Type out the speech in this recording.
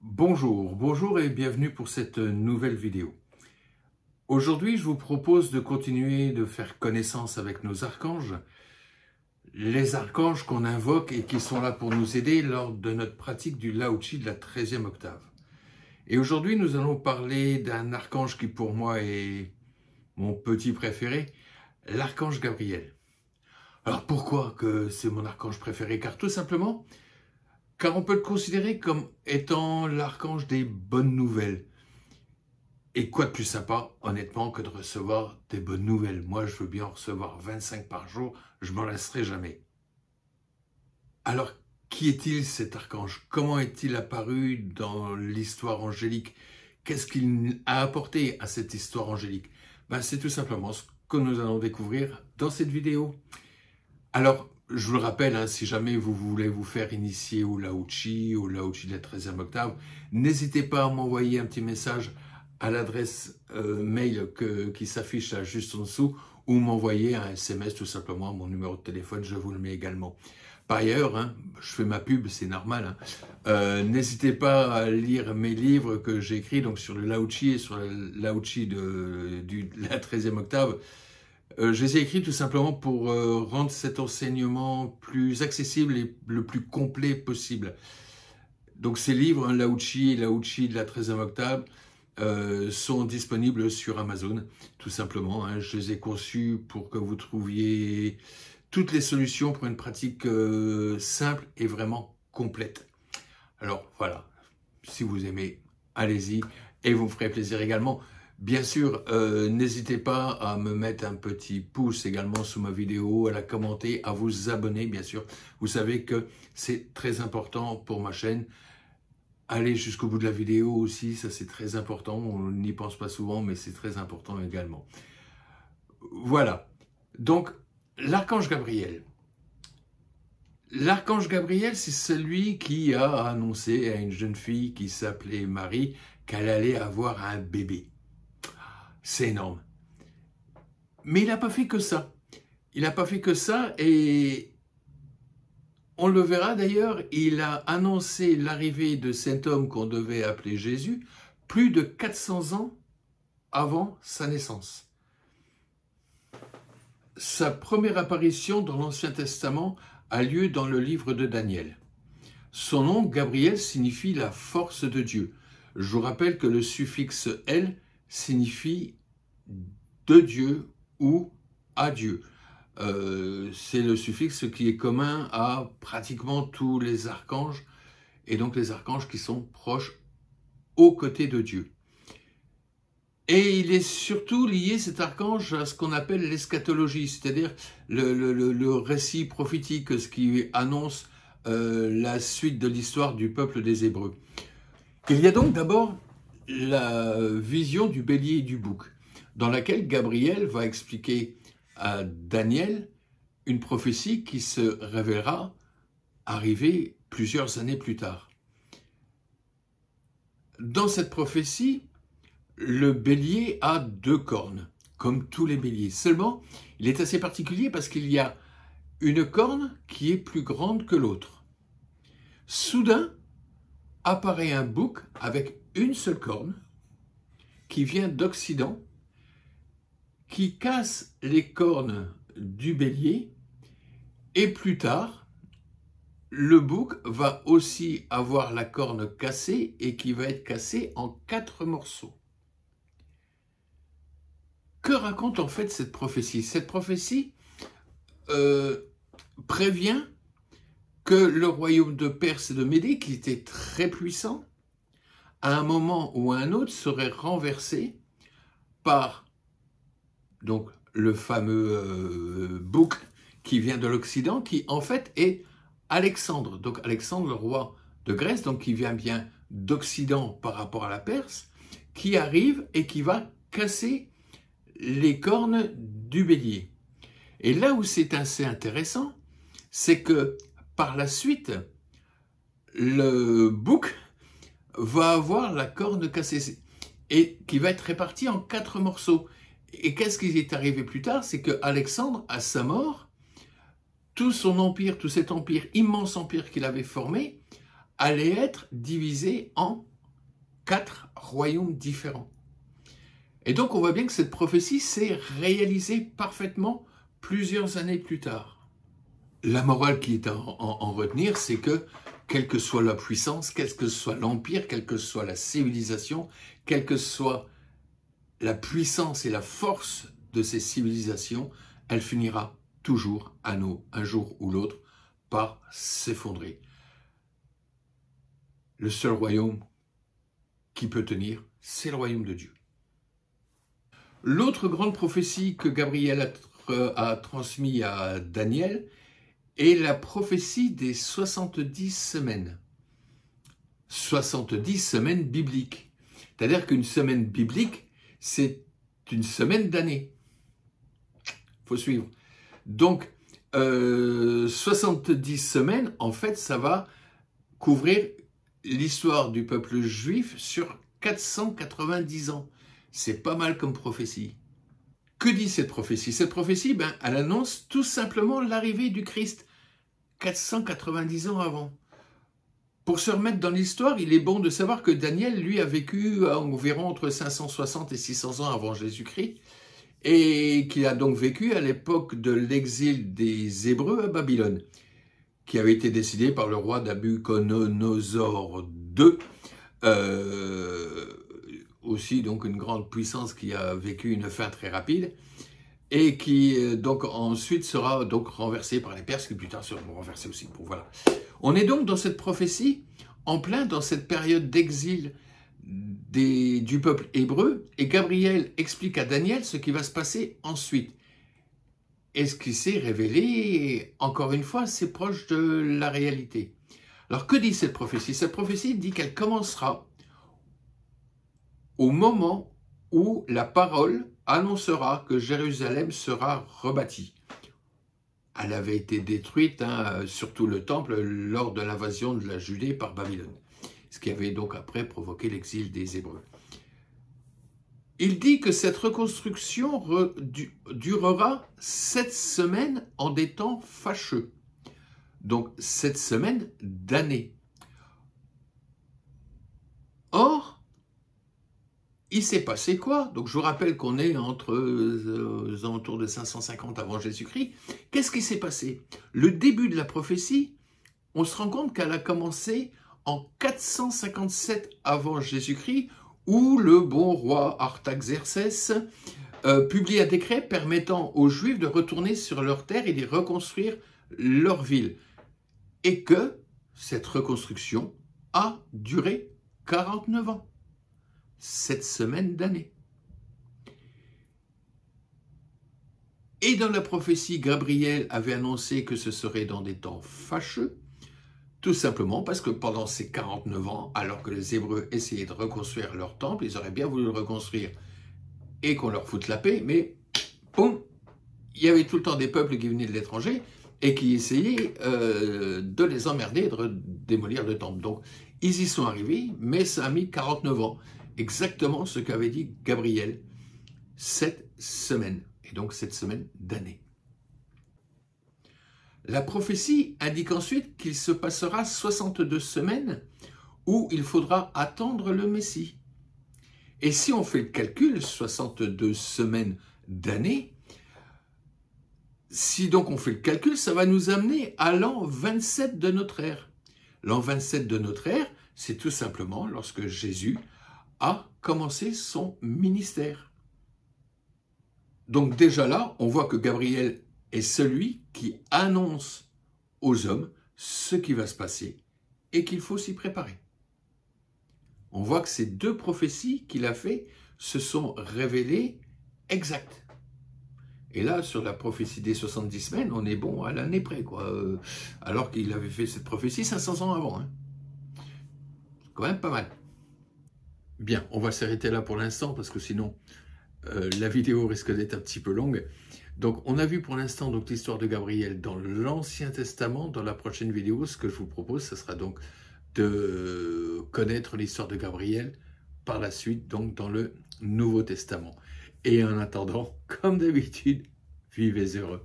Bonjour et bienvenue pour cette nouvelle vidéo. Aujourd'hui, je vous propose de continuer de faire connaissance avec nos archanges, les archanges qu'on invoque et qui sont là pour nous aider lors de notre pratique du Lao-Chi de la 13e octave. Et aujourd'hui, nous allons parler d'un archange qui pour moi est mon petit préféré, l'archange Gabriel. Alors pourquoi que c'est mon archange préféré? Car tout simplement, car on peut le considérer comme étant l'archange des bonnes nouvelles. Et quoi de plus sympa, honnêtement, que de recevoir des bonnes nouvelles. Moi, je veux bien en recevoir 25 par jour, je m'en lasserai jamais. Alors, qui est-il cet archange? Comment est-il apparu dans l'histoire angélique? Qu'est-ce qu'il a apporté à cette histoire angélique? C'est tout simplement ce que nous allons découvrir dans cette vidéo. Alors, je vous le rappelle, si jamais vous voulez vous faire initier au Lao-Chi de la 13e octave, n'hésitez pas à m'envoyer un petit message à l'adresse mail qui s'affiche là juste en dessous ou m'envoyer un SMS tout simplement à mon numéro de téléphone, je vous le mets également. Par ailleurs, je fais ma pub, c'est normal, n'hésitez pas à lire mes livres que j'ai écrits donc sur le Lao-Chi et sur le Lao-Chi de la 13e octave. Je les ai écrits tout simplement pour rendre cet enseignement plus accessible et le plus complet possible. Donc ces livres, Lao-Chi et Lao-Chi de la 13e octave, sont disponibles sur Amazon, tout simplement. Je les ai conçus pour que vous trouviez toutes les solutions pour une pratique simple et vraiment complète. Alors voilà, si vous aimez, allez-y et vous me ferez plaisir également. Bien sûr, n'hésitez pas à me mettre un petit pouce également sous ma vidéo, à la commenter, à vous abonner, bien sûr. Vous savez que c'est très important pour ma chaîne. Allez jusqu'au bout de la vidéo aussi, ça c'est très important. On n'y pense pas souvent, mais c'est très important également. Voilà. Donc, l'archange Gabriel. L'archange Gabriel, c'est celui qui a annoncé à une jeune fille qui s'appelait Marie qu'elle allait avoir un bébé. C'est énorme. Mais il n'a pas fait que ça. Il n'a pas fait que ça et on le verra d'ailleurs, il a annoncé l'arrivée de cet homme qu'on devait appeler Jésus plus de 400 ans avant sa naissance. Sa première apparition dans l'Ancien Testament a lieu dans le livre de Daniel. Son nom, Gabriel, signifie la force de Dieu. Je vous rappelle que le suffixe « El » signifie de Dieu ou à Dieu. C'est le suffixe qui est commun à pratiquement tous les archanges, et donc les archanges qui sont proches aux côtés de Dieu. Et il est surtout lié, cet archange, à ce qu'on appelle l'eschatologie, c'est-à-dire le récit prophétique, ce qui annonce la suite de l'histoire du peuple des Hébreux. Il y a donc d'abord la vision du bélier et du bouc, dans laquelle Gabriel va expliquer à Daniel une prophétie qui se révélera arriver plusieurs années plus tard. Dans cette prophétie, le bélier a 2 cornes, comme tous les béliers. Seulement, il est assez particulier parce qu'il y a une corne qui est plus grande que l'autre. Soudain, apparaît un bouc avec une seule corne qui vient d'Occident, qui casse les cornes du bélier et plus tard, le bouc va aussi avoir la corne cassée et qui va être cassée en 4 morceaux. Que raconte en fait cette prophétie? Cette prophétie prévient que le royaume de Perse et de Médée, qui était très puissant, à un moment ou à un autre serait renversé par donc le fameux bouc qui vient de l'Occident, qui en fait est Alexandre. Donc Alexandre, le roi de Grèce, donc qui vient bien d'Occident par rapport à la Perse, qui arrive et qui va casser les cornes du bélier. Et là où c'est assez intéressant, c'est que par la suite, le bouc va avoir la corne cassée et qui va être répartie en 4 morceaux. Et qu'est-ce qui est arrivé plus tard? C'est que Alexandre, à sa mort, tout son empire, tout cet empire, immense empire qu'il avait formé, allait être divisé en 4 royaumes différents. Et donc on voit bien que cette prophétie s'est réalisée parfaitement plusieurs années plus tard. La morale qui est en retenir, c'est que quelle que soit la puissance, quel que soit l'empire, quelle que soit la civilisation, quelle que soit la puissance et la force de ces civilisations, elle finira toujours un jour ou l'autre par s'effondrer. Le seul royaume qui peut tenir, c'est le royaume de Dieu. L'autre grande prophétie que Gabriel a transmise à Daniel est la prophétie des 70 semaines. 70 semaines bibliques. C'est-à-dire qu'une semaine biblique, c'est une semaine d'année. Il faut suivre. Donc, 70 semaines, en fait, ça va couvrir l'histoire du peuple juif sur 490 ans. C'est pas mal comme prophétie. Que dit cette prophétie? Cette prophétie, elle annonce tout simplement l'arrivée du Christ, 490 ans avant. Pour se remettre dans l'histoire, il est bon de savoir que Daniel, lui, a vécu environ entre 560 et 600 ans avant Jésus-Christ, et qu'il a donc vécu à l'époque de l'exil des Hébreux à Babylone, qui avait été décidé par le roi Nabuchodonosor II, aussi donc une grande puissance qui a vécu une fin très rapide, et qui donc ensuite sera donc renversé par les Perses, qui plus tard seront renversés aussi. Bon, voilà. On est donc dans cette prophétie, en plein dans cette période d'exil du peuple hébreu, et Gabriel explique à Daniel ce qui va se passer ensuite. Et ce qui s'est révélé, encore une fois, c'est proche de la réalité. Alors que dit cette prophétie? Cette prophétie dit qu'elle commencera au moment où la parole annoncera que Jérusalem sera rebâtie. Elle avait été détruite, surtout le temple, lors de l'invasion de la Judée par Babylone, ce qui avait donc après provoqué l'exil des Hébreux. Il dit que cette reconstruction durera 7 semaines en des temps fâcheux, donc 7 semaines d'années. Or, il s'est passé quoi? Donc je vous rappelle qu'on est entre aux alentours de 550 avant Jésus-Christ. Qu'est-ce qui s'est passé? Le début de la prophétie, on se rend compte qu'elle a commencé en 457 avant Jésus-Christ, où le bon roi Artaxerxès publie un décret permettant aux Juifs de retourner sur leur terre et de reconstruire leur ville. Et que cette reconstruction a duré 49 ans. 7 semaines d'année. Et dans la prophétie, Gabriel avait annoncé que ce serait dans des temps fâcheux, tout simplement parce que pendant ces 49 ans, alors que les Hébreux essayaient de reconstruire leur temple, ils auraient bien voulu le reconstruire et qu'on leur foute la paix, mais boum, il y avait tout le temps des peuples qui venaient de l'étranger et qui essayaient de les emmerder, de démolir le temple. Donc, ils y sont arrivés, mais ça a mis 49 ans. Exactement ce qu'avait dit Gabriel, 7 semaines, et donc 7 semaines d'année. La prophétie indique ensuite qu'il se passera 62 semaines où il faudra attendre le Messie. Et si on fait le calcul, 62 semaines d'année, si donc on fait le calcul, ça va nous amener à l'an 27 de notre ère. L'an 27 de notre ère, c'est tout simplement lorsque Jésus a commencé son ministère. Donc déjà là, on voit que Gabriel est celui qui annonce aux hommes ce qui va se passer et qu'il faut s'y préparer. On voit que ces deux prophéties qu'il a fait se sont révélées exactes. Et là, sur la prophétie des 70 semaines, on est bon à l'année près, quoi. Alors qu'il avait fait cette prophétie 500 ans avant. C'est quand même pas mal. Bien, on va s'arrêter là pour l'instant parce que sinon la vidéo risque d'être un petit peu longue. Donc on a vu pour l'instant l'histoire de Gabriel dans l'Ancien Testament. Dans la prochaine vidéo, ce que je vous propose, ce sera donc de connaître l'histoire de Gabriel par la suite, donc dans le Nouveau Testament. Et en attendant, comme d'habitude, vivez heureux.